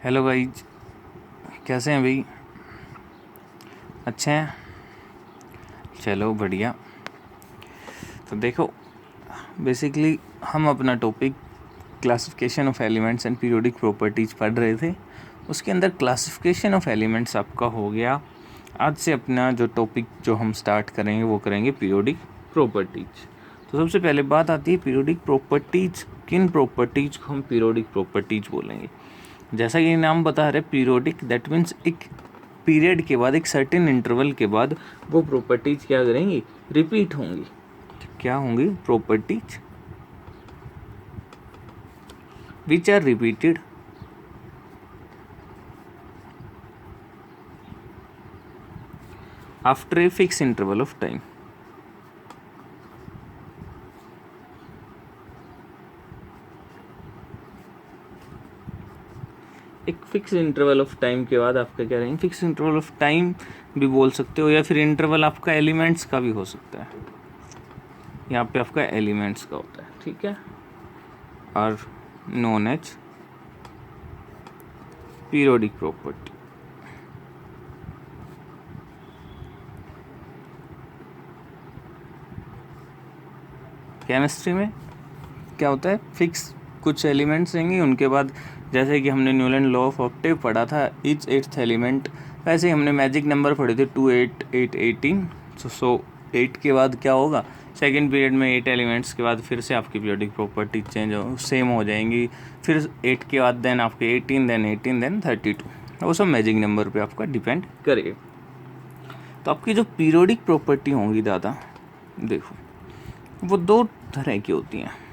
Hello guys, कैसे हैं भाई? अच्छे हैं, चलो बढ़िया। तो देखो, बेसिकली हम अपना topic classification of elements and periodic properties पढ़ रहे थे। उसके अंदर क्लासिफिकेशन ऑफ एलिमेंट्स आपका हो गया। आज से अपना जो टॉपिक जो हम स्टार्ट करेंगे वो करेंगे पीरियोडिक प्रॉपर्टीज़। तो सबसे पहले बात आती है पीरियोडिक प्रॉपर्टीज़। किन प्रॉपर्टीज़ को हम पीरियोडिक प्रॉपर्टीज़ बोलेंगे? जैसा कि नाम बता रहे पीरियोडिक, दैट मीन्स एक पीरियड के बाद, एक सर्टेन इंटरवल के बाद वो प्रॉपर्टीज क्या करेंगी? रिपीट होंगी। क्या होंगी? Properties which are repeated after a fix interval of time. एक फिक्स इंटरवल ऑफ टाइम के बाद आपका क्या रहेंगे? फिक्स इंटरवल ऑफ टाइम भी बोल सकते हो, या फिर इंटरवल आपका एलिमेंट्स का भी हो सकता है। यहाँ पे आपका एलिमेंट्स का होता है, ठीक है, और known as periodic property. Chemistry में क्या होता है? फिक्स कुछ एलिमेंट्स रहेंगे, उनके बाद जैसे कि हमने न्यूलन लॉ ऑफ ऑक्टेव पढ़ा था, ईच एट्थ एलिमेंट, वैसे ही हमने मैजिक नंबर पढ़े थे 2 8 8 18। सो 8 के बाद क्या होगा? सेकेंड पीरियड में 8 एलिमेंट्स के बाद फिर से आपकी पीरियोडिक प्रॉपर्टी चेंज हो सेम हो जाएंगी। फिर 8 के बाद देन आपके 18, देन 18, देन 32। वो सब मैजिक नंबर पे आपका डिपेंड करेगा। तो आपकी जो पीरियोडिक प्रॉपर्टी होंगी दादा, देखो वो दो तरह की होती हैं।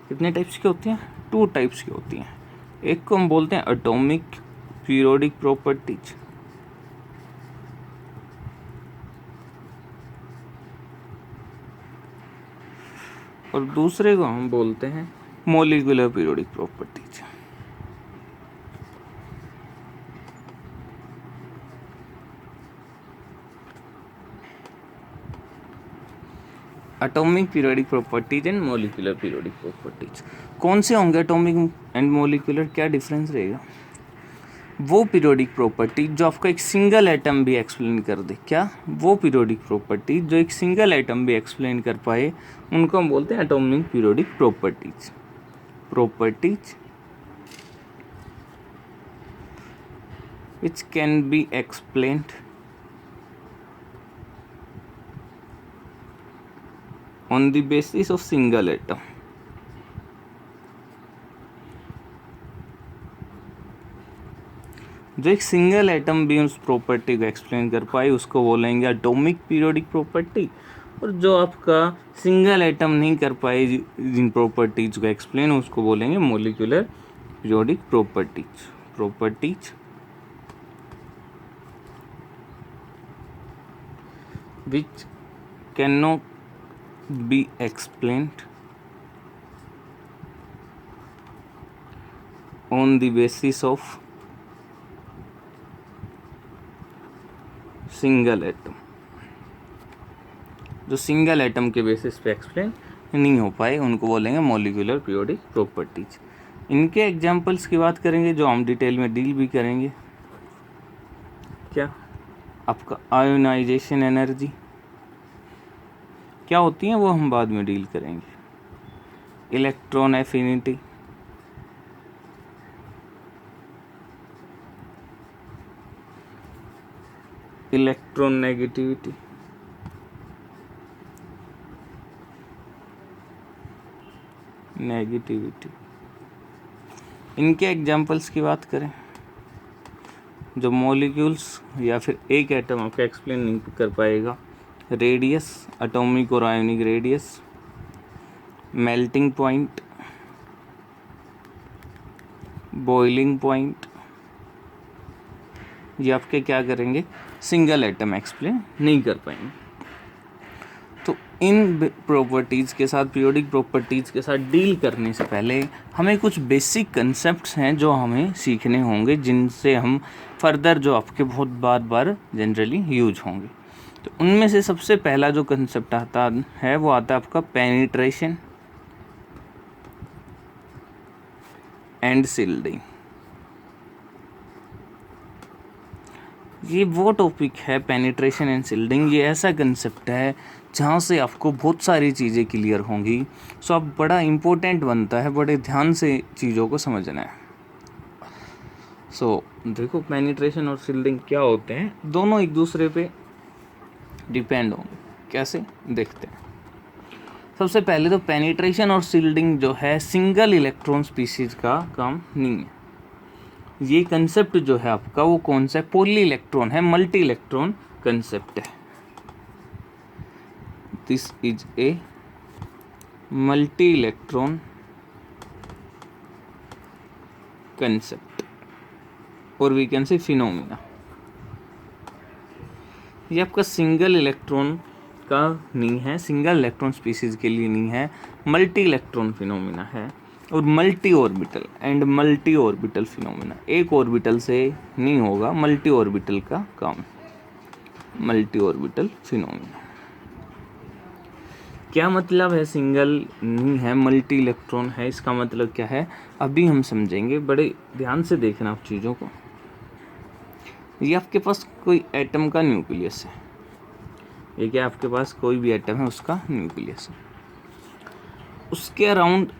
कितने टाइप्स की होती हैं? 2 टाइप्स की होती हैं। एक को हम बोलते हैं एटॉमिक पीरियोडिक प्रॉपर्टीज, और दूसरे को हम बोलते हैं molecular periodic properties. Atomic periodic properties and molecular periodic properties कौन से होंगे? एटॉमिक एंड मॉलिक्यूलर क्या डिफरेंस रहेगा? वो पीरियोडिक प्रॉपर्टी जो आपका एक सिंगल एटम भी एक्सप्लेन कर दे। क्या? वो पीरियोडिक प्रॉपर्टी जो एक सिंगल एटम भी एक्सप्लेन कर पाए, उनको हम बोलते हैं atomic periodic properties. Properties which can be explained on the basis of single atom। जो एक सिंगल एटम भी उस प्रॉपर्टी को एक्सप्लेन कर पाए उसको बोलेंगे एटॉमिक पीरियोडिक प्रॉपर्टी। और जो आपका सिंगल एटम नहीं कर पाए जिन प्रॉपर्टीज को एक्सप्लेन, उसको बोलेंगे molecular periodic properties. Properties which cannot be explained on the basis of single atom. जो सिंगल एटम के बेसिस पे एक्सप्लेन नहीं हो पाए उनको बोलेंगे मॉलिक्यूलर पीरियोडिक प्रॉपर्टीज। इनके एग्जांपल्स की बात करेंगे जो हम डिटेल में डील भी करेंगे। क्या? आपका आयोनाइजेशन एनर्जी क्या होती है वो हम बाद में डील करेंगे। Electron affinity, electron negativity, negativity. इनके एग्जांपल्स की बात करें, जो मॉलिक्यूल्स या फिर एक एटम आपका एक्सप्लेन नहीं कर पाएगा। रेडियस, एटॉमिक और ionic radius, melting point, boiling point, ये आपके क्या करेंगे? सिंगल एटम एक्सप्लेन नहीं कर पाएंगे। तो इन प्रॉपर्टीज़ के साथ, पीरियोडिक प्रॉपर्टीज़ के साथ डील करने से पहले हमें कुछ बेसिक कंसेप्ट्स हैं जो हमें सीखने होंगे, जिनसे हम फर्दर जो आपके बहुत बार बार जनरली यूज होंगे। तो उनमें से सबसे पहला जो कंसेप्ट आता है वो आता है आपका पेनिट्रेशन। And shielding. ये वो टॉपिक है पेनिट्रेशन एंड शिल्डिंग। ये ऐसा कंसेप्ट है जहाँ से आपको बहुत सारी चीज़ें क्लियर होंगी। सो अब बड़ा इम्पोर्टेंट बनता है, बड़े ध्यान से चीज़ों को समझना है। सो देखो, पेनिट्रेशन और शिल्डिंग क्या होते हैं, दोनों एक दूसरे पे डिपेंड होंगे। कैसे देखते हैं। सबसे पहले तो पेनिट्रेशन और शिल्डिंग जो है सिंगल इलेक्ट्रॉन स्पीशीज का काम नहीं है। ये कंसेप्ट जो है आपका वो कौन सा है, पॉली इलेक्ट्रॉन है, मल्टी इलेक्ट्रॉन कंसेप्ट है। This is a multi electron concept और वी कैन से फिनोमिना। ये आपका सिंगल इलेक्ट्रॉन का नहीं है, सिंगल इलेक्ट्रॉन स्पीशीज के लिए नहीं है, मल्टी इलेक्ट्रॉन फिनोमिना है। और multi orbital and multi orbital phenomena, एक ऑर्बिटल से नहीं होगा, मल्टी ऑर्बिटल का काम। मल्टी ऑर्बिटल फिनोमिना क्या मतलब है, सिंगल नहीं है, मल्टी इलेक्ट्रॉन है, इसका मतलब क्या है अभी हम समझेंगे। बड़े ध्यान से देखना आप चीज़ों को। ये आपके पास कोई एटम का न्यूक्लियस है, ये क्या आपके पास कोई भी एटम है उसका न्यूक्लियस है, उसके अराउंड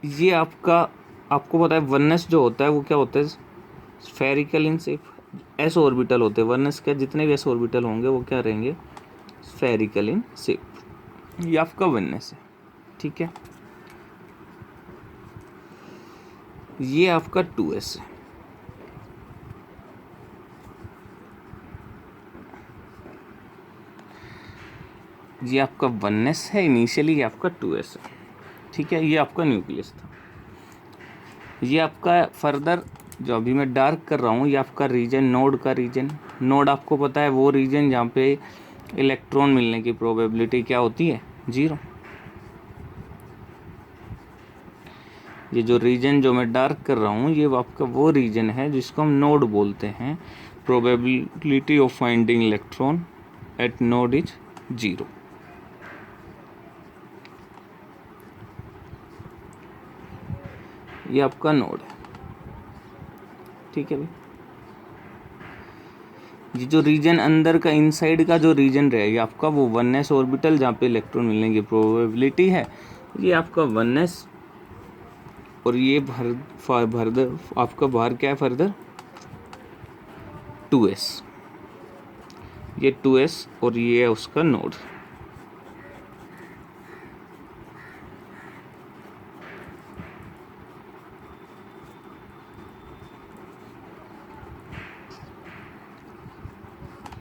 ये आपको पता है वननेस जो होता है वो क्या होता है, spherical in shape. S orbital होते हैं वननेस के, जितने भी एस ऑर्बिटल होंगे वो क्या रहेंगे, स्फेरिकल इन शेप। ये आपका वननेस है, ठीक है। ये आपका 2s है, ये आपका वननेस है इनिशियली, ये आपका 2s है, ठीक है। ये आपका न्यूक्लियस था। ये आपका फर्दर जो अभी मैं डार्क कर रहा हूँ, ये आपका रीजन, नोड का रीजन। नोड आपको पता है वो रीजन जहाँ पे इलेक्ट्रॉन मिलने की प्रोबेबिलिटी क्या होती है, 0। ये जो रीजन जो मैं डार्क कर रहा हूँ, ये आपका वो रीजन है जिसको हम नोड बोलते हैं। Probability of finding electron eight node is 0। ये आपका नोड है, ठीक है भाई। ये जो रीजन अंदर का इनसाइड का जो रीजन रहेगा आपका वो वननेस ऑर्बिटल, जहाँ पे इलेक्ट्रॉन मिलने की प्रोबेबिलिटी है, ये आपका वननेस। और ये फर्दर आपका बाहर क्या है, फर्दर 2s। ये 2s और ये है उसका नोड।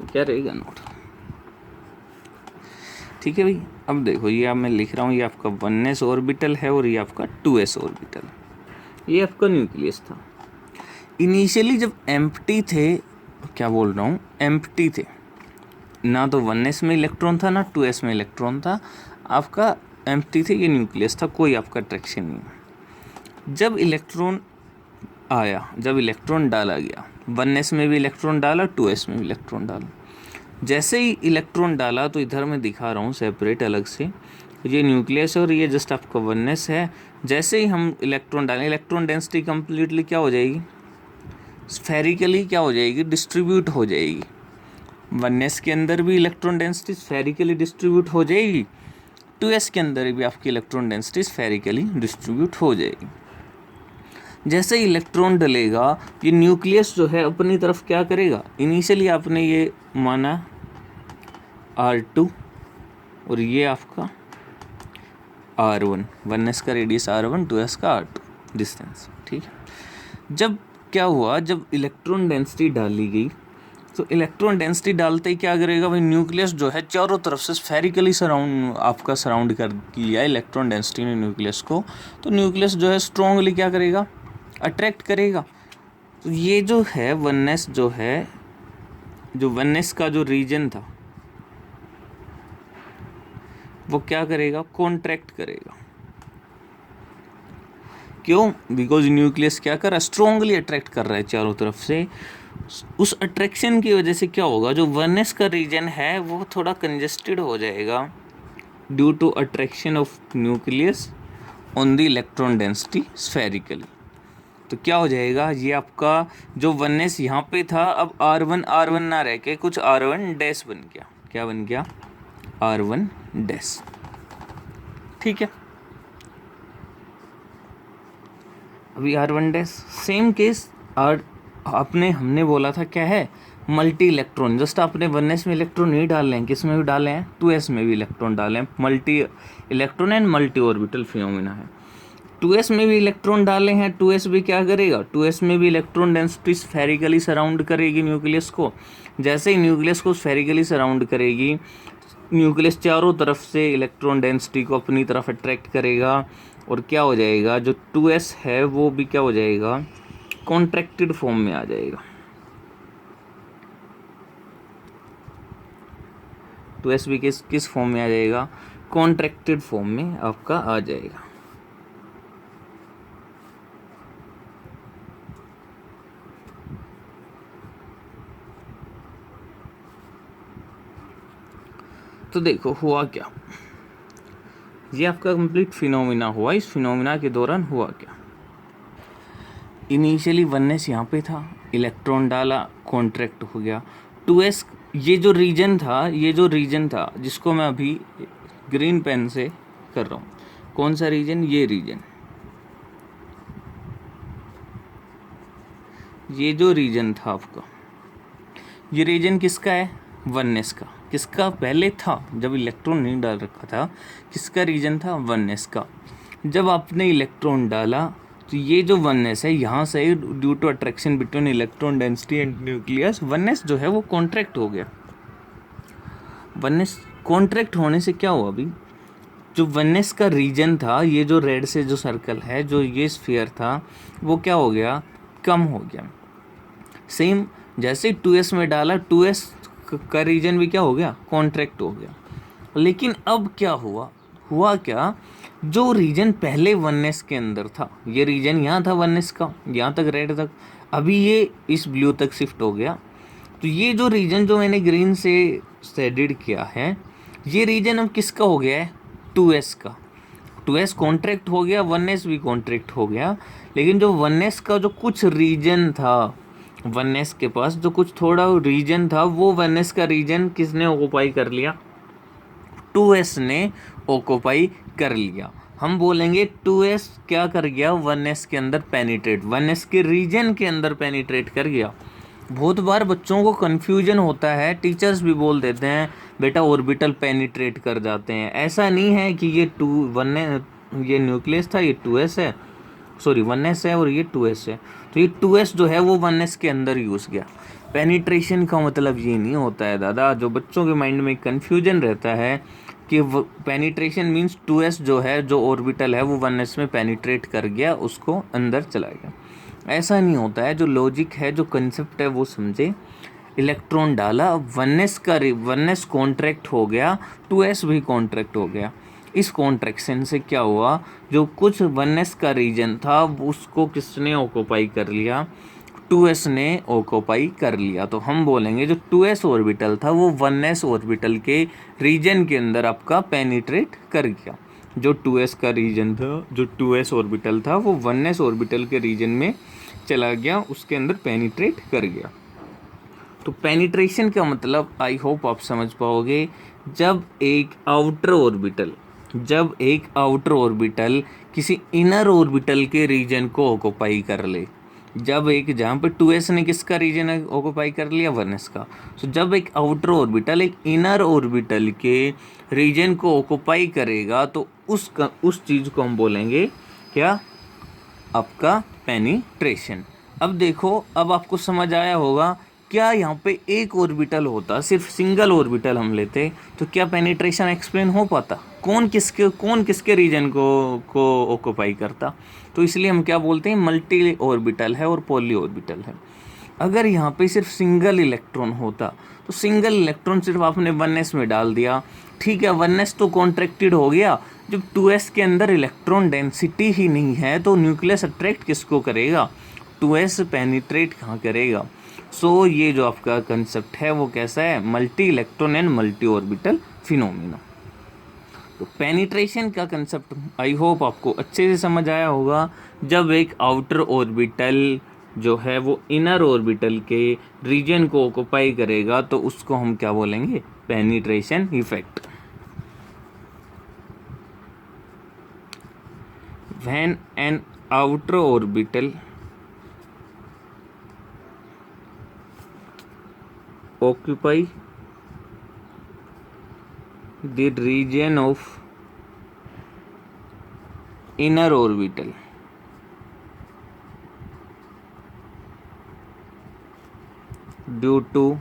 क्या रहेगा, नोड, ठीक है भाई। अब देखो, ये आप मैं लिख रहा हूँ, ये आपका वननेस ऑर्बिटल है और ये आपका 2s ऑर्बिटल, ये आपका न्यूक्लियस था। इनिशियली जब एम्प्टी थे, क्या बोल रहा हूँ, एम्प्टी थे, ना तो वननेस में इलेक्ट्रॉन था ना 2s में इलेक्ट्रॉन था, आपका एम्प्टी थे, ये न्यूक्लियस था, कोई आपका अट्रैक्शन नहीं। जब इलेक्ट्रॉन आया, जब इलेक्ट्रॉन डाला गया, वननेस में भी इलेक्ट्रॉन डाला, 2s में भी इलेक्ट्रॉन डाला। जैसे ही इलेक्ट्रॉन डाला, तो इधर मैं दिखा रहा हूँ सेपरेट अलग से, ये न्यूक्लियस है और ये जस्ट आपका वननेस है। जैसे ही हम इलेक्ट्रॉन डालें, इलेक्ट्रॉन डेंसिटी कम्प्लीटली क्या हो जाएगी, स्फेरिकली क्या हो जाएगी, डिस्ट्रीब्यूट हो जाएगी। वननेस के अंदर भी इलेक्ट्रॉन डेंसिटी स्फेरिकली डिस्ट्रीब्यूट हो जाएगी, 2s के अंदर भी आपकी इलेक्ट्रॉन डेंसिटी स्फेरिकली डिस्ट्रीब्यूट हो जाएगी। जैसे ही इलेक्ट्रॉन डलेगा, ये न्यूक्लियस जो है अपनी तरफ क्या करेगा, इनिशियली आपने ये माना R2 और ये आपका R1, वननेस का रेडियस R1, 2s का R2 डिस्टेंस, ठीक है। जब क्या हुआ, जब इलेक्ट्रॉन डेंसिटी डाली गई, तो इलेक्ट्रॉन डेंसिटी डालते ही क्या करेगा भाई, न्यूक्लियस जो है चारों तरफ से स्फेरिकली सराउंड कर लिया इलेक्ट्रॉन डेंसिटी ने न्यूक्लियस को, तो न्यूक्लियस जो है स्ट्रॉन्गली क्या करेगा, अट्रैक्ट करेगा। तो ये जो है वननेस, जो है जो वननेस का जो रीजन था वो क्या करेगा, कॉन्ट्रैक्ट करेगा। क्यों, बिकॉज न्यूक्लियस क्या कर रहा है, स्ट्रॉन्गली अट्रैक्ट कर रहा है चारों तरफ से। उस अट्रैक्शन की वजह से क्या होगा, जो वननेस का रीजन है वो थोड़ा कंजेस्टेड हो जाएगा due to attraction of nucleus on the electron density spherically. तो क्या हो जाएगा, ये आपका जो 1s यहाँ पे था अब R1 ना रह के कुछ R1 डैश बन गया। क्या बन गया, R1 डैश। ठीक है, अभी R1 dash. Same case are आपने हमने बोला था क्या है, मल्टी इलेक्ट्रॉन। जस्ट आपने 1s में इलेक्ट्रॉन नहीं डाले हैं, किस में भी डाले हैं, 2s में भी इलेक्ट्रॉन डाले हैं। Multi electron and multi orbital phenomena है। 2s में भी इलेक्ट्रॉन डाले हैं, 2s भी क्या करेगा, 2s में भी इलेक्ट्रॉन डेंसिटी स्फेरिकली सराउंड करेगी न्यूक्लियस को। जैसे ही न्यूक्लियस को स्फेरिकली सराउंड करेगी, न्यूक्लियस चारों तरफ से इलेक्ट्रॉन डेंसिटी को अपनी तरफ अट्रैक्ट करेगा, और क्या हो जाएगा, जो 2s है वो भी क्या हो जाएगा, कॉन्ट्रैक्टेड फॉर्म में आ जाएगा। 2s भी किस फॉर्म में आ जाएगा, कॉन्ट्रैक्टेड फॉर्म में आपका आ जाएगा। तो देखो हुआ क्या, ये आपका कंप्लीट फिनोमिना हुआ। इस फिनोमिना के दौरान हुआ क्या, इनिशियली 1s यहाँ पे था, इलेक्ट्रॉन डाला, कॉन्ट्रैक्ट हो गया। 2s ये जो रीजन था जिसको मैं अभी ग्रीन पेन से कर रहा हूँ, कौन सा रीजन, ये रीजन, ये जो रीजन था आपका, ये रीजन किसका है, 1s का। किसका पहले था, जब इलेक्ट्रॉन नहीं डाल रखा था, किसका रीजन था, 1s का। जब आपने इलेक्ट्रॉन डाला तो ये जो 1s है, यहाँ से due to attraction between electron density and nucleus, 1s जो है वो कॉन्ट्रैक्ट हो गया। 1s कॉन्ट्रैक्ट होने से क्या हुआ, अभी जो 1s का रीजन था, ये जो रेड से जो सर्कल है, जो ये स्फीयर था, वो क्या हो गया, कम हो गया। सेम जैसे 2s में डाला, 2s का रीजन भी क्या हो गया, कॉन्ट्रैक्ट हो गया। लेकिन अब क्या हुआ क्या, जो रीजन पहले 1s के अंदर था, ये रीजन यहाँ था 1s का, यहाँ तक रेड तक, अभी ये इस ब्लू तक शिफ्ट हो गया। तो ये जो रीजन जो मैंने ग्रीन से शेडेड किया है, ये रीजन अब किसका हो गया है, 2s का। 2s कॉन्ट्रैक्ट हो गया, 1s भी कॉन्ट्रैक्ट हो गया। लेकिन जो 1s का जो कुछ रीजन था, 1s के पास जो कुछ थोड़ा रीजन था, वो 1s का रीजन किसने ऑक्युपाई कर लिया, 2s ने ऑक्युपाई कर लिया। हम बोलेंगे 2s क्या कर गया, 1s के अंदर पेनिट्रेट, 1s के रीजन के अंदर पेनिट्रेट कर गया। बहुत बार बच्चों को कन्फ्यूजन होता है, टीचर्स भी बोल देते हैं बेटा ऑर्बिटल पेनिट्रेट कर जाते हैं। ऐसा नहीं है कि ये न्यूक्लियस था, ये 2s है, सॉरी 1s है और ये 2s है, तो ये 2s जो है वो 1s के अंदर घुस गया। पेनिट्रेशन का मतलब ये नहीं होता है दादा, जो बच्चों के माइंड में कन्फ्यूजन रहता है कि पेनिट्रेशन मीन्स 2s जो है, जो ऑर्बिटल है वो 1s में पेनिट्रेट कर गया, उसको अंदर चला गया। ऐसा नहीं होता है, जो लॉजिक है, जो कंसेप्ट है वो समझे। इलेक्ट्रॉन डाला, 1s कॉन्ट्रैक्ट हो गया, 2s भी कॉन्ट्रैक्ट हो गया। इस कॉन्ट्रैक्शन से क्या हुआ, जो कुछ 1s का रीजन था उसको किसने ऑक्युपाई कर लिया, 2s ने ऑक्युपाई कर लिया। तो हम बोलेंगे जो 2s ऑर्बिटल था वो 1s ऑर्बिटल के रीजन के अंदर आपका पेनिट्रेट कर गया। जो 2s का रीजन था, जो 2s ऑर्बिटल था, वो 1s ऑर्बिटल के रीजन में चला गया, उसके अंदर पेनिट्रेट कर गया। तो पेनिट्रेशन का मतलब आई होप आप समझ पाओगे, जब एक आउटर ऑर्बिटल किसी इनर ऑर्बिटल के रीजन को ऑक्युपाई कर ले, जब एक जहाँ पे 2s ने किसका रीजन ऑक्युपाई कर लिया, 1s का। तो जब एक आउटर ऑर्बिटल एक इनर ऑर्बिटल के रीजन को ऑक्युपाई करेगा, तो उस चीज़ को हम बोलेंगे क्या, आपका पेनिट्रेशन। अब देखो, अब आपको समझ आया होगा, क्या यहाँ पे एक ऑर्बिटल होता, सिर्फ सिंगल ऑर्बिटल हम लेते, तो क्या पेनिट्रेशन एक्सप्लेन हो पाता, कौन किसके रीजन को ऑक्युपाई करता। तो इसलिए हम क्या बोलते हैं, मल्टी ऑर्बिटल है और पॉली ऑर्बिटल है। अगर यहाँ पे सिर्फ सिंगल इलेक्ट्रॉन होता, तो सिंगल इलेक्ट्रॉन सिर्फ आपने 1s में डाल दिया, ठीक है, 1s तो कॉन्ट्रैक्टेड हो गया। जब 2s के अंदर इलेक्ट्रॉन डेंसिटी ही नहीं है, तो न्यूक्लियस अट्रैक्ट किसको करेगा, 2s पेनिट्रेट कहाँ करेगा। सो ये जो आपका कंसेप्ट है वो कैसा है, multi electron and multi orbital phenomena. तो पेनिट्रेशन का कंसेप्ट आई होप आपको अच्छे से समझ आया होगा। जब एक आउटर ऑर्बिटल जो है वो इनर ऑर्बिटल के रीजन को ऑक्युपाई करेगा तो उसको हम क्या बोलेंगे, penetration effect. When an outer orbital occupy the region of inner orbital due to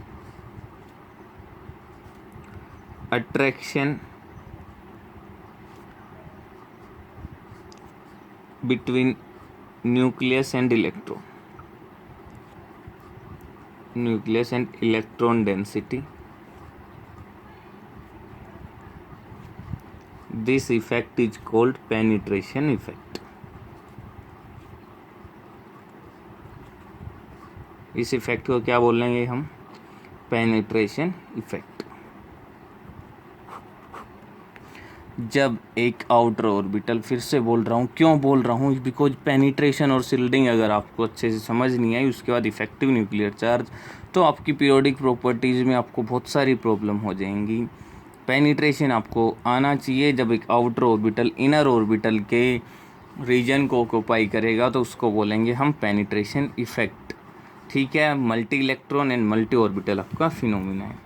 attraction between nucleus and electron density. This effect is called penetration effect. इस इफेक्ट को क्या बोलेंगे हम, पेनिट्रेशन इफेक्ट। जब एक आउटर ऑर्बिटल, फिर से बोल रहा हूँ, क्यों बोल रहा हूँ, बिकॉज पेनिट्रेशन और शिल्डिंग अगर आपको अच्छे से समझ नहीं आई, उसके बाद इफेक्टिव न्यूक्लियर चार्ज, तो आपकी पीरियोडिक प्रॉपर्टीज़ में आपको बहुत सारी प्रॉब्लम हो जाएंगी। पेनिट्रेशन आपको आना चाहिए। जब एक आउटर ऑर्बिटल इनर ऑर्बिटल के रीजन को ऑक्युपाई करेगा तो उसको बोलेंगे हम पेनिट्रेशन इफेक्ट। ठीक है, multi electron and multi orbital आपका फिनोमिना है।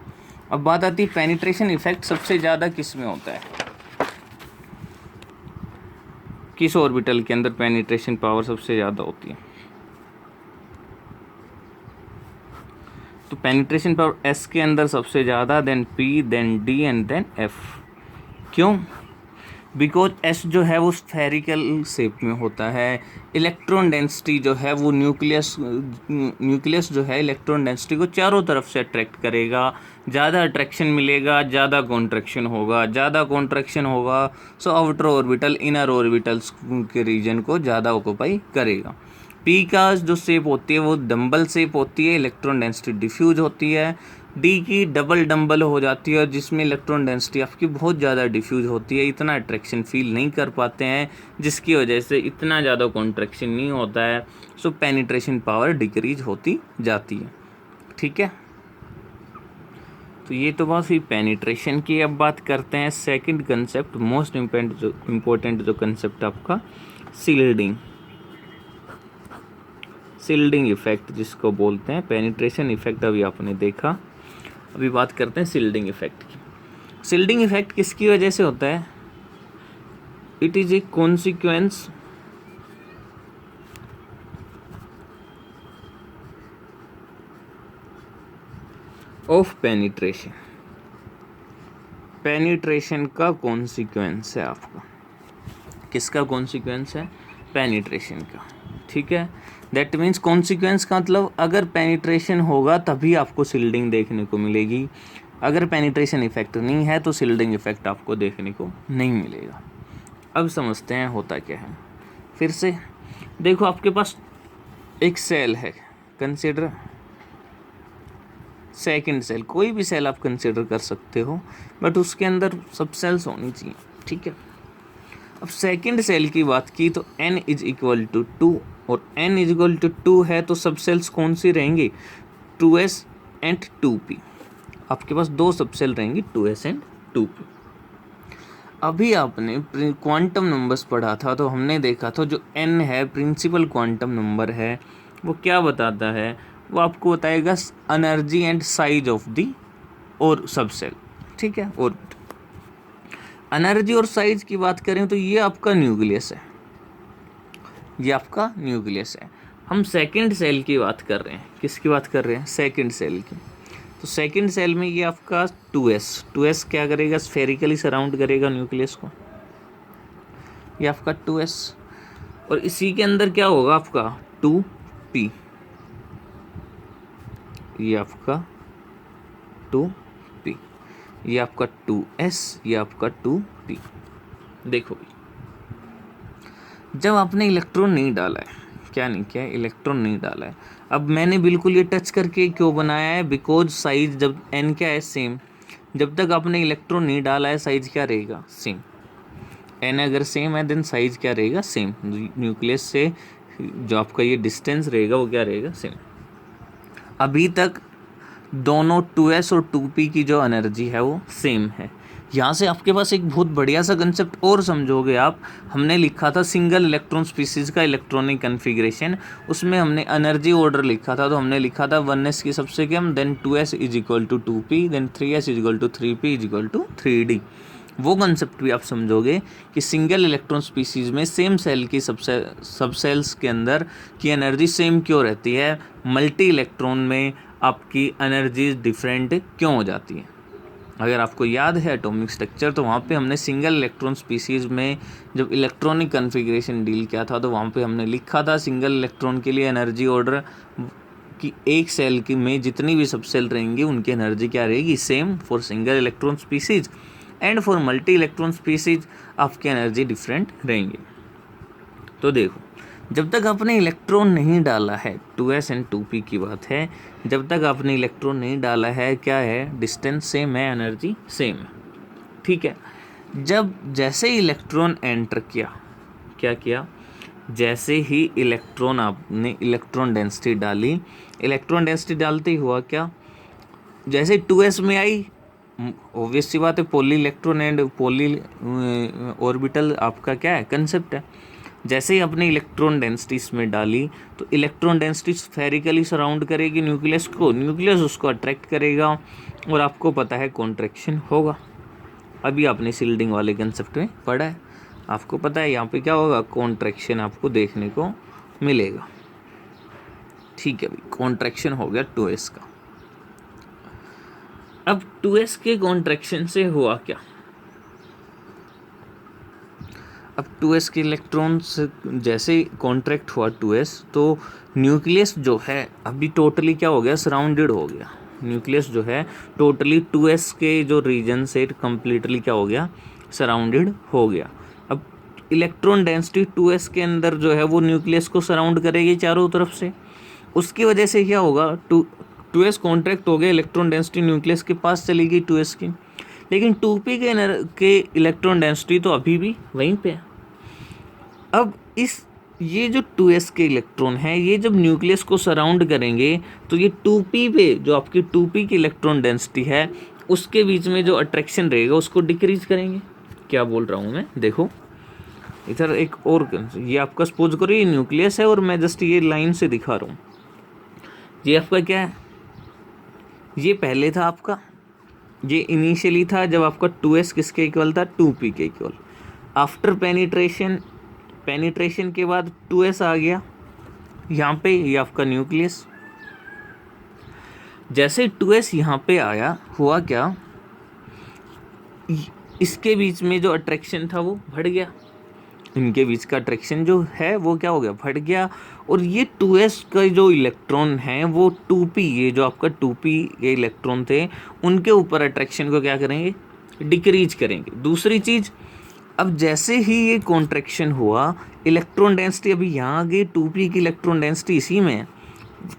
अब बात आती है पेनिट्रेशन इफेक्ट सबसे ज़्यादा किस में होता है, किस ऑर्बिटल के अंदर पेनिट्रेशन पावर सबसे ज़्यादा होती है। तो पेनिट्रेशन पावर एस के अंदर सबसे ज़्यादा, then P, then D and then F. क्यों, बिकॉज एस जो है वो स्फेरिकल शेप में होता है। इलेक्ट्रॉन डेंसिटी जो है वो न्यूक्लियस जो है इलेक्ट्रॉन डेंसिटी को चारों तरफ से अट्रैक्ट करेगा, ज़्यादा अट्रैक्शन मिलेगा, ज़्यादा कॉन्ट्रैक्शन होगा, so outer orbital inner orbitals के रीजन को ज़्यादा ऑक्युपाई करेगा। पी का जो शेप होती है वो डंबल शेप होती है, इलेक्ट्रॉन डेंसिटी डिफ्यूज होती है। डी की डबल डंबल हो जाती है, जिसमें इलेक्ट्रॉन डेंसिटी आपकी बहुत ज़्यादा डिफ्यूज होती है, इतना अट्रैक्शन फील नहीं कर पाते हैं, जिसकी वजह से इतना ज़्यादा कॉन्ट्रैक्शन नहीं होता है, सो पेनिट्रेशन पावर डिक्रीज होती जाती है। ठीक है, तो ये तो बात हुई पेनिट्रेशन की। अब बात करते हैं सेकंड कंसेप्ट, मोस्ट इम्पोर्टेंट जो कंसेप्ट आपका, शिल्डिंग इफेक्ट जिसको बोलते हैं। पेनिट्रेशन इफेक्ट अभी आपने देखा, अभी बात करते हैं शिल्डिंग इफेक्ट की। शिल्डिंग इफेक्ट किसकी वजह से होता है, it is a consequence of penetration. Penetration का कॉन्सिक्वेंस है आपका, किसका कॉन्सिक्वेंस है, पेनिट्रेशन का। ठीक है, दैट मीन्स कॉन्सिक्वेंस का मतलब अगर पेनिट्रेशन होगा तभी आपको शिल्डिंग देखने को मिलेगी, अगर पेनिट्रेशन इफेक्ट नहीं है तो शिल्डिंग इफेक्ट आपको देखने को नहीं मिलेगा। अब समझते हैं होता क्या है। फिर से देखो, आपके पास एक सेल है, कंसिडर सेकंड सेल, कोई भी सेल आप कंसिडर कर सकते हो, बट उसके अंदर सब सेल्स होनी चाहिए। ठीक है, अब सेकंड सेल की बात की तो n इज इक्वल टू 2 और n इज इक्वल टू 2 है तो सब सेल्स कौन सी रहेंगी, 2s एंड 2p। आपके पास दो सब सेल रहेंगी 2s एंड 2p। अभी आपने क्वांटम नंबर्स पढ़ा था तो हमने देखा था जो n है प्रिंसिपल क्वांटम नंबर है, वो क्या बताता है, वो आपको बताएगा energy and size of the और सब सेल। ठीक है, और एनर्जी और साइज की बात करें तो ये आपका न्यूक्लियस है, ये आपका न्यूक्लियस है। हम सेकंड सेल की बात कर रहे हैं, किसकी बात कर रहे हैं, सेकंड सेल की। तो सेकंड सेल में ये आपका 2s क्या करेगा, स्फेरिकली सराउंड करेगा न्यूक्लियस को, ये आपका 2s। और इसी के अंदर क्या होगा आपका 2p, ये आपका 2p, ये आपका 2s, ये आपका 2p। देखो जब आपने इलेक्ट्रॉन नहीं डाला है, क्या नहीं किया है, इलेक्ट्रॉन नहीं डाला है। अब मैंने बिल्कुल ये टच करके क्यों बनाया है, बिकॉज साइज जब n क्या है सेम, जब तक आपने इलेक्ट्रॉन नहीं डाला है साइज क्या रहेगा, सेम। n अगर सेम है देन साइज क्या रहेगा, सेम। न्यूक्लियस से जो आपका ये डिस्टेंस रहेगा वो क्या रहेगा, सेम। अभी तक दोनों 2s और 2p की जो एनर्जी है वो सेम है। यहाँ से आपके पास एक बहुत बढ़िया सा कंसेप्ट और समझोगे आप। हमने लिखा था सिंगल इलेक्ट्रॉन स्पीसीज का इलेक्ट्रॉनिक कन्फिग्रेशन, उसमें हमने एनर्जी ऑर्डर लिखा था। तो हमने लिखा था 1s की सबसे कम, then 2s is equal to 2p, then 3s is equal to 3p is equal to 3d। वो कंसेप्ट भी आप समझोगे कि सिंगल इलेक्ट्रॉन स्पीसीज में सेम सेल की सब सेल्स के अंदर की एनर्जी सेम क्यों रहती है, मल्टी इलेक्ट्रॉन में आपकी एनर्जी डिफरेंट क्यों हो जाती है। अगर आपको याद है एटॉमिक स्ट्रक्चर, तो वहाँ पे हमने सिंगल इलेक्ट्रॉन स्पीसीज में जब इलेक्ट्रॉनिक कन्फिग्रेशन डील किया था, तो वहाँ पे हमने लिखा था सिंगल इलेक्ट्रॉन के लिए एनर्जी ऑर्डर कि एक सेल की में जितनी भी सब सेल रहेंगी उनकी एनर्जी क्या रहेगी, same for single electron species, and for multi electron species आपकी एनर्जी डिफरेंट रहेंगी। तो देखो, जब तक आपने इलेक्ट्रॉन नहीं डाला है, 2s एंड 2p की बात है, जब तक आपने इलेक्ट्रॉन नहीं डाला है, क्या है, डिस्टेंस सेम है, एनर्जी सेम है, ठीक है। जब जैसे ही इलेक्ट्रॉन एंटर किया, क्या किया, जैसे ही इलेक्ट्रॉन आपने इलेक्ट्रॉन डेंसिटी डाली, इलेक्ट्रॉन डेंसिटी डालते ही हुआ क्या, जैसे 2s में आई, ऑब्वियस सी बात है, poly electron and poly orbital आपका क्या है, कंसेप्ट है। जैसे ही अपने इलेक्ट्रॉन डेंसिटी इसमें डाली, तो इलेक्ट्रॉन डेंसिटी स्फेरिकली सराउंड करेगी न्यूक्लियस को, न्यूक्लियस उसको अट्रैक्ट करेगा और आपको पता है कॉन्ट्रैक्शन होगा। अभी आपने शिल्डिंग वाले कंसेप्ट में पढ़ा है, आपको पता है यहाँ पे क्या होगा, कॉन्ट्रैक्शन आपको देखने को मिलेगा, ठीक है भाई। कॉन्ट्रैक्शन हो गया 2s का। अब 2s के कॉन्ट्रैक्शन से हुआ क्या, अब 2s के इलेक्ट्रॉन्स जैसे कॉन्ट्रैक्ट हुआ 2s, तो न्यूक्लियस जो है अभी टोटली क्या हो गया, सराउंडेड हो गया। न्यूक्लियस जो है टोटली 2s के जो रीजन से कम्प्लीटली क्या हो गया, सराउंडेड हो गया। अब इलेक्ट्रॉन डेंसिटी 2s के अंदर जो है वो न्यूक्लियस को सराउंड करेगी चारों तरफ से। उसकी वजह से क्या होगा, 2s कॉन्ट्रैक्ट हो गया, इलेक्ट्रॉन डेंसिटी न्यूक्लियस के पास चली गई 2s की, लेकिन 2p के इलेक्ट्रॉन डेंसिटी तो अभी भी वहीं पे है। अब ये जो 2s के इलेक्ट्रॉन हैं, ये जब न्यूक्लियस को सराउंड करेंगे, तो ये 2p पे जो आपकी 2p की इलेक्ट्रॉन डेंसिटी है, उसके बीच में जो अट्रैक्शन रहेगा उसको डिक्रीज करेंगे। क्या बोल रहा हूँ मैं, देखो इधर एक और, ये आपका सपोज करो ये न्यूक्लियस है और मैं जस्ट ये लाइन से दिखा रहा हूँ। ये आपका क्या है, ये पहले था आपका, ये इनिशियली था जब आपका 2s किसके इक्वल था, 2p के इक्वल। आफ्टर पेनिट्रेशन के बाद 2s आ गया यहाँ पे, ये आपका न्यूक्लियस। जैसे 2s यहाँ पे आया, हुआ क्या, इसके बीच में जो अट्रैक्शन था वो बढ़ गया, इनके बीच का अट्रैक्शन जो है वो क्या हो गया, बढ़ गया। और ये 2s का जो इलेक्ट्रॉन है वो 2p, ये जो आपका 2p ये इलेक्ट्रॉन थे, उनके ऊपर अट्रैक्शन को क्या करेंगे, डिक्रीज करेंगे। दूसरी चीज़, अब जैसे ही ये कॉन्ट्रैक्शन हुआ, इलेक्ट्रॉन डेंसिटी अभी यहाँ आ गई, 2p की इलेक्ट्रॉन डेंसिटी इसी में है,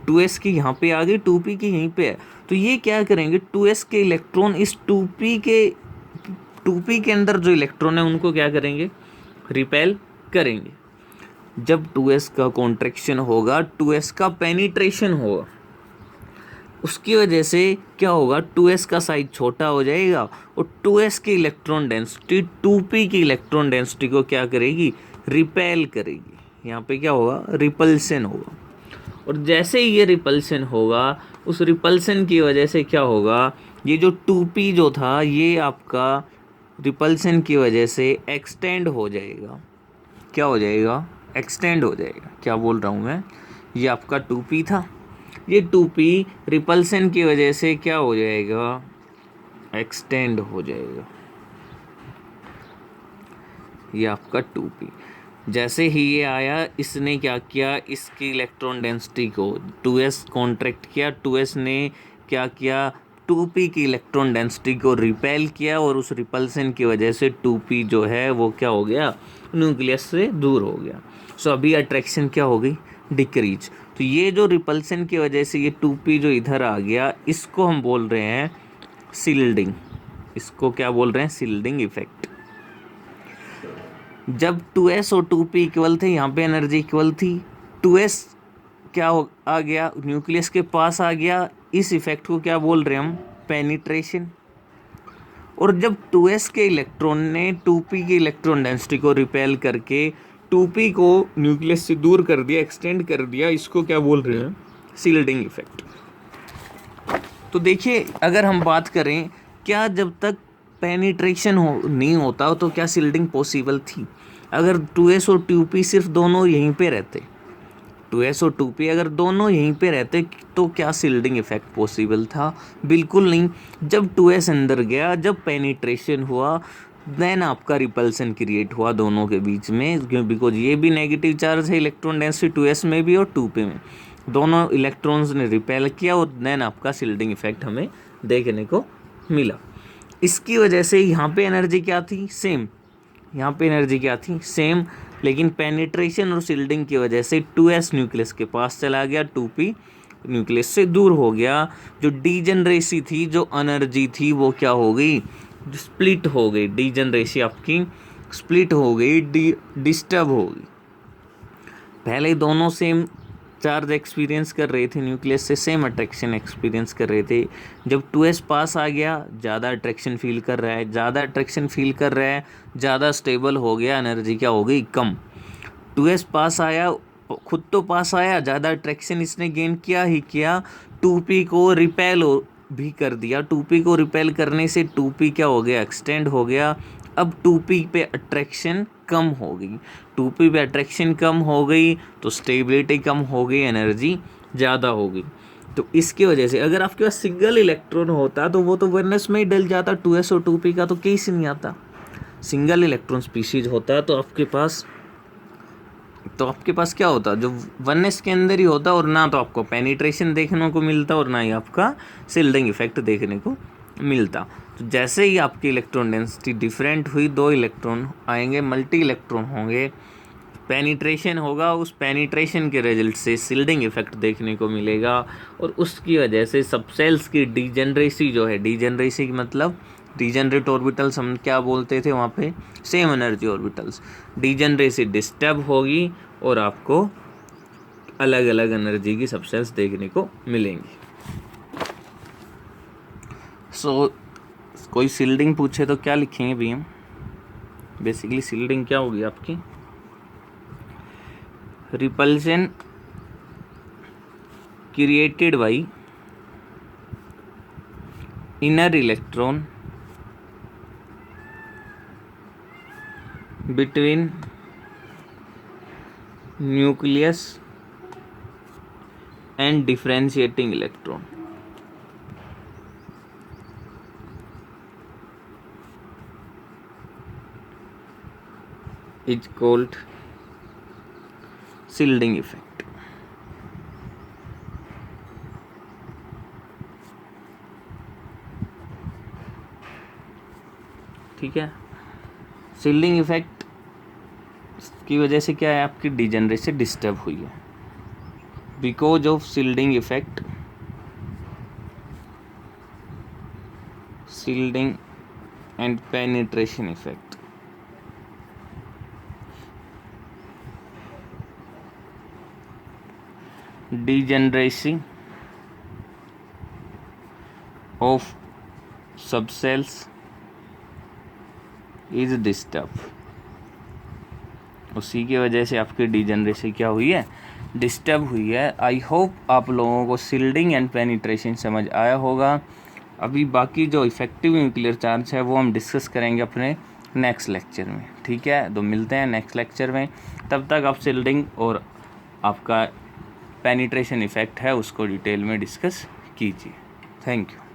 2s की यहाँ पे आ गई, 2p की यहीं पे है। तो ये क्या करेंगे, 2s के इलेक्ट्रॉन इस 2p के अंदर जो इलेक्ट्रॉन है उनको क्या करेंगे, रिपेल करेंगे। जब 2s का कॉन्ट्रैक्शन होगा, 2s का पेनिट्रेशन होगा, उसकी वजह से क्या होगा, 2s का साइज छोटा हो जाएगा और 2s की इलेक्ट्रॉन डेंसिटी 2p की इलेक्ट्रॉन डेंसिटी को क्या करेगी, रिपेल करेगी। यहाँ पे क्या होगा, रिपल्सन होगा। और जैसे ही ये रिपल्सन होगा, उस रिपल्सन की वजह से क्या होगा, ये जो 2p जो था ये आपका रिपल्सन की वजह से एक्सटेंड हो जाएगा। क्या हो जाएगा, एक्सटेंड हो जाएगा। क्या बोल रहा हूँ मैं, ये आपका 2p था, ये 2p रिपल्सन की वजह से क्या हो जाएगा, एक्सटेंड हो जाएगा। ये आपका 2p, जैसे ही ये आया, इसने क्या किया, इसकी इलेक्ट्रॉन डेंसिटी को 2s कॉन्ट्रैक्ट किया, 2s ने क्या किया, 2p की इलेक्ट्रॉन डेंसिटी को रिपेल किया और उस रिपल्सन की वजह से 2p जो है वो क्या हो गया, न्यूक्लियस से दूर हो गया। सो अभी अट्रैक्शन क्या हो गई, डिक्रीज। तो ये जो रिपल्सन की वजह से ये 2p जो इधर आ गया, इसको हम बोल रहे हैं शिल्डिंग। इसको क्या बोल रहे हैं, शिल्डिंग इफेक्ट। जब 2s और 2p इक्वल थे, यहाँ पे एनर्जी इक्वल थी, 2s आ गया, न्यूक्लियस के पास आ गया। इस इफेक्ट को क्या बोल रहे हैं हम? पेनिट्रेशन। और जब 2s के इलेक्ट्रॉन ने 2p की इलेक्ट्रॉन डेंसिटी को रिपेल करके 2p को न्यूक्लियस से दूर कर दिया, एक्सटेंड कर दिया, इसको क्या बोल रहे हैं? Shielding effect. तो देखिए, अगर हम बात करें, क्या जब तक पेनिट्रेशन नहीं होता तो क्या शील्डिंग पॉसिबल थी? अगर 2s और 2p सिर्फ दोनों यहीं पे रहते, 2s और 2p अगर दोनों यहीं पे रहते तो क्या शील्डिंग इफेक्ट पॉसिबल था? बिल्कुल नहीं। जब 2s अंदर गया, जब पेनिट्रेशन हुआ, देन आपका रिपल्सन क्रिएट हुआ दोनों के बीच में, बिकॉज ये भी नेगेटिव चार्ज है, इलेक्ट्रॉन डेंसिटी 2s में भी और 2p में, दोनों इलेक्ट्रॉन्स ने रिपेल किया और देन आपका शील्डिंग इफेक्ट हमें देखने को मिला। इसकी वजह से यहाँ पे एनर्जी क्या थी? सेम। यहाँ पे एनर्जी क्या थी? सेम। लेकिन पेनिट्रेशन और शील्डिंग की वजह से 2s न्यूक्लियस के पास चला गया, 2p न्यूक्लियस से दूर हो गया। जो डीजनरेसी थी, जो एनर्जी थी, वो क्या हो गई? स्प्लिट हो गई। डीजनरेसी आपकी स्प्लिट हो गई, डिस्टर्ब हो गई। पहले दोनों सेम चार्ज एक्सपीरियंस कर रहे थे, न्यूक्लियस से सेम अट्रैक्शन एक्सपीरियंस कर रहे थे। जब 2s पास आ गया, ज़्यादा अट्रैक्शन फील कर रहा है, ज़्यादा अट्रैक्शन फील कर रहा है, ज़्यादा स्टेबल हो गया, एनर्जी क्या हो गई? कम। 2s पास आया, खुद तो पास आया, ज़्यादा अट्रैक्शन इसने गेन किया ही किया, 2p को रिपेल भी कर दिया। 2p को रिपेल करने से 2p क्या हो गया? एक्सटेंड हो गया। अब 2p पे अट्रैक्शन कम हो गई, 2p पे अट्रैक्शन कम हो गई तो स्टेबिलिटी कम हो गई, एनर्जी ज़्यादा हो गई। तो इसकी वजह से अगर आपके पास सिंगल इलेक्ट्रॉन होता तो वो तो वननेस में ही डल जाता, 2s और 2p का तो केस ही नहीं आता। सिंगल इलेक्ट्रॉन स्पीशीज होता तो आपके पास क्या होता? जो वननेस के अंदर ही होता, और ना तो आपको पेनिट्रेशन देखने को मिलता और ना ही आपका शील्डिंग इफेक्ट देखने को मिलता। तो जैसे ही आपकी इलेक्ट्रॉन डेंसिटी डिफरेंट हुई, 2 इलेक्ट्रॉन आएंगे, मल्टी इलेक्ट्रॉन होंगे, पेनिट्रेशन होगा, उस पेनिट्रेशन के रिजल्ट से शील्डिंग इफेक्ट देखने को मिलेगा। और उसकी वजह से सबसेल्स की डीजनरेसी जो है, डीजनरेसी की मतलब डीजनरेट ऑर्बिटल्स हम क्या बोलते थे वहाँ पे? Same energy orbitals. Degeneracy disturb होगी और आपको अलग अलग एनर्जी की सबसेल्स देखने को मिलेंगी। सो कोई शील्डिंग पूछे तो क्या लिखेंगे भी हम? बेसिकली शील्डिंग क्या होगी आपकी? Repulsion created by inner electron between nucleus and differentiating electron. is called shielding effect। ठीक है, शील्डिंग इफेक्ट की वजह से क्या है? आपकी डीजनरेसी डिस्टर्ब हुई है, because of shielding effect, shielding and penetration effect. degeneration of subcells is disturbed। उसी की वजह से आपकी डीजनरेसी क्या हुई है? डिस्टर्ब हुई है। आई होप आप लोगों को शील्डिंग एंड पेनिट्रेशन समझ आया होगा। अभी बाकी जो इफेक्टिव न्यूक्लियर चार्ज है वो हम डिस्कस करेंगे अपने नेक्स्ट लेक्चर में। ठीक है, तो मिलते हैं नेक्स्ट लेक्चर में। तब तक आप शील्डिंग और आपका पेनिट्रेशन इफेक्ट है उसको डिटेल में डिस्कस कीजिए। Thank you.